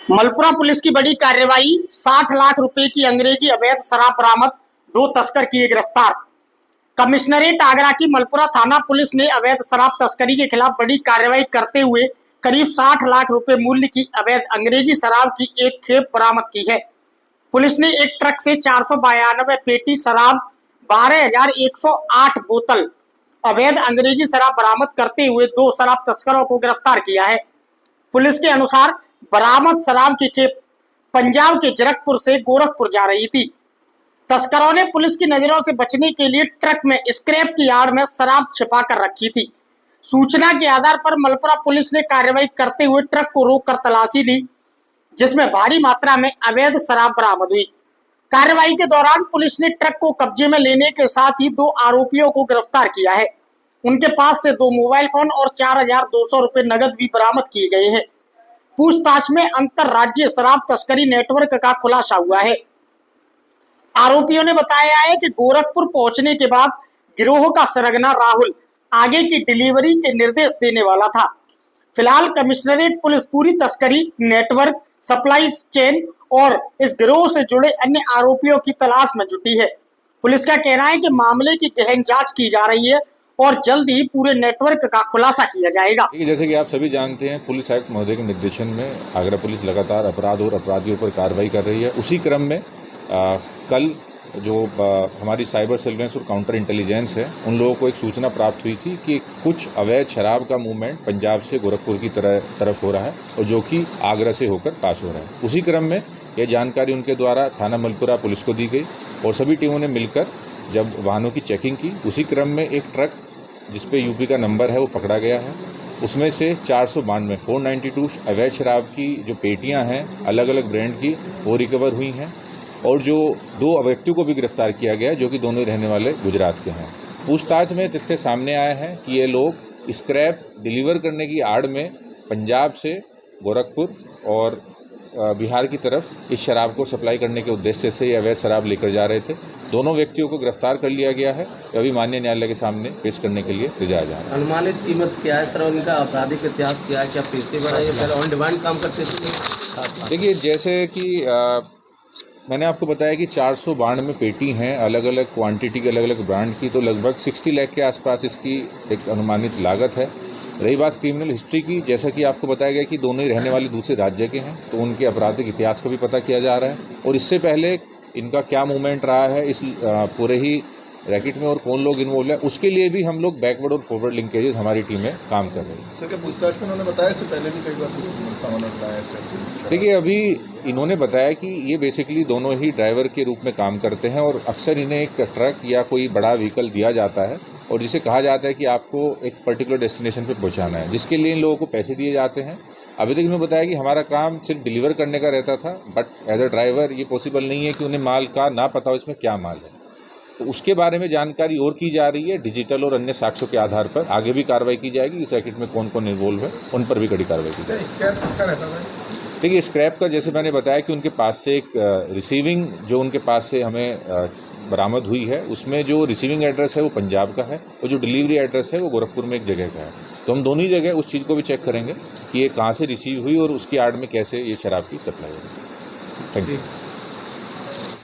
Malpura police की बड़ी कार्रवाई, 60 लाख रुपए की अंग्रेजी अवैध शराब बरामद, 2 तस्कर किए गिरफ्तार। कमिश्नरेट आगरा की मलपुरा थाना पुलिस ने अवैध शराब तस्करी के खिलाफ बड़ी कार्रवाई करते हुए करीब 60 लाख रुपए मूल्य की अवैध अंग्रेजी शराब की एक खेप बरामद की है। पुलिस ने एक ट्रक से 492 पेटी शराब, 12,108 बोतल अवैध अंग्रेजी शराब बरामद करते हुए 2 शराब तस्करों को गिरफ्तार किया है। पुलिस के अनुसार बरामद शराब की खेप पंजाब के जरकपुर से गोरखपुर जा रही थी। तस्करों ने पुलिस की नजरों से बचने के लिए ट्रक में स्क्रैप की आड़ में शराब छिपा कर रखी थी। सूचना के आधार पर मलपुरा पुलिस ने कार्रवाई करते हुए ट्रक को रोककर तलाशी ली, जिसमें भारी मात्रा में अवैध शराब बरामद हुई। कार्रवाई के दौरान पुलिस ने ट्रक को कब्जे में लेने के साथ ही 2 आरोपियों को गिरफ्तार किया है। उनके पास से 2 मोबाइल फोन और 4,200 रुपए नगद भी बरामद किए गए हैं। पूछताछ में अंतरराज्यीय शराब तस्करी नेटवर्क का खुलासा हुआ है। आरोपियों ने बताया है कि गोरखपुर पहुंचने के बाद गिरोह का सरगना राहुल आगे की डिलीवरी के निर्देश देने वाला था। फिलहाल कमिश्नरेट पुलिस पूरी तस्करी नेटवर्क, सप्लाई चेन और इस गिरोह से जुड़े अन्य आरोपियों की तलाश में जुटी है। पुलिस का कहना है कि मामले की गहन जांच की जा रही है और जल्द ही पूरे नेटवर्क का खुलासा किया जाएगा। जैसे कि आप सभी जानते हैं, पुलिस आयुक्त महोदय के निर्देशन में आगरा पुलिस लगातार अपराध और अपराधियों पर कार्रवाई कर रही है। उसी क्रम में कल जो हमारी साइबर सर्विलेंस और काउंटर इंटेलिजेंस है, उन लोगों को एक सूचना प्राप्त हुई थी कि कुछ अवैध शराब का मूवमेंट पंजाब से गोरखपुर की तरफ हो रहा है और जो कि आगरा से होकर पास हो रहा है। उसी क्रम में यह जानकारी उनके द्वारा थाना मलपुरा पुलिस को दी गई और सभी टीमों ने मिलकर जब वाहनों की चेकिंग की, उसी क्रम में एक ट्रक जिसपे यूपी का नंबर है वो पकड़ा गया है। उसमें से 492 अवैध शराब की जो पेटियां हैं अलग अलग ब्रांड की, वो रिकवर हुई हैं और जो 2 व्यक्तियों को भी गिरफ्तार किया गया, जो कि दोनों रहने वाले गुजरात के हैं। पूछताछ में तथ्य सामने आए हैं कि ये लोग स्क्रैप डिलीवर करने की आड़ में पंजाब से गोरखपुर और बिहार की तरफ इस शराब को सप्लाई करने के उद्देश्य से ये अवैध शराब लेकर जा रहे थे। दोनों व्यक्तियों को गिरफ्तार कर लिया गया है, अभी माननीय न्यायालय के सामने पेश करने के लिए भेजा जा रहा है। अनुमानित कीमत क्या है सर? उनका आपराधिक इतिहास क्या है? क्या पैसे बढ़ाए, पहले ऑन डिमांड काम करते थे? देखिए, जैसे कि मैंने आपको बताया कि 492 पेटी हैं अलग अलग क्वांटिटी के, अलग अलग ब्रांड की, तो लगभग 60 लाख के आसपास इसकी एक अनुमानित लागत है। रही बात क्रिमिनल हिस्ट्री की, जैसा कि आपको बताया गया कि दोनों ही रहने वाले दूसरे राज्य के हैं, तो उनके आपराधिक इतिहास का भी पता किया जा रहा है और इससे पहले इनका क्या मूवमेंट रहा है इस पूरे ही रैकेट में और कौन लोग इन्वॉल्व है, उसके लिए भी हम लोग बैकवर्ड और फॉरवर्ड लिंकेजेस हमारी टीमें काम कर रही हैं। सर, क्या पूछताछ में उन्होंने बताया इससे पहले भी कई बार सामान उठाया है? देखिए, अभी इन्होंने बताया कि ये बेसिकली दोनों ही ड्राइवर के रूप में काम करते हैं और अक्सर इन्हें एक ट्रक या कोई बड़ा व्हीकल दिया जाता है और जिसे कहा जाता है कि आपको एक पर्टिकुलर डेस्टिनेशन पे पहुंचाना है, जिसके लिए इन लोगों को पैसे दिए जाते हैं। अभी तक इन्होंने बताया कि हमारा काम सिर्फ डिलीवर करने का रहता था, बट एज अ ड्राइवर ये पॉसिबल नहीं है कि उन्हें माल का ना पता हो इसमें क्या माल है, तो उसके बारे में जानकारी और की जा रही है। डिजिटल और अन्य साक्ष्यों के आधार पर आगे भी कार्रवाई की जाएगी। इस रैकेट में कौन कौन इन्वॉल्व है उन पर भी कड़ी कार्रवाई की जाएगी। स्क्रैप किसका रहता है? देखिए, स्क्रैप का जैसे मैंने बताया कि उनके पास से एक रिसीविंग जो उनके पास से हमें बरामद हुई है, उसमें जो रिसीविंग एड्रेस है वो पंजाब का है और जो डिलीवरी एड्रेस है वो गोरखपुर में एक जगह का है। तो हम दोनों ही जगह उस चीज़ को भी चेक करेंगे कि ये कहाँ से रिसीव हुई और उसकी आड़ में कैसे ये शराब की सप्लाई होगी। Thank you.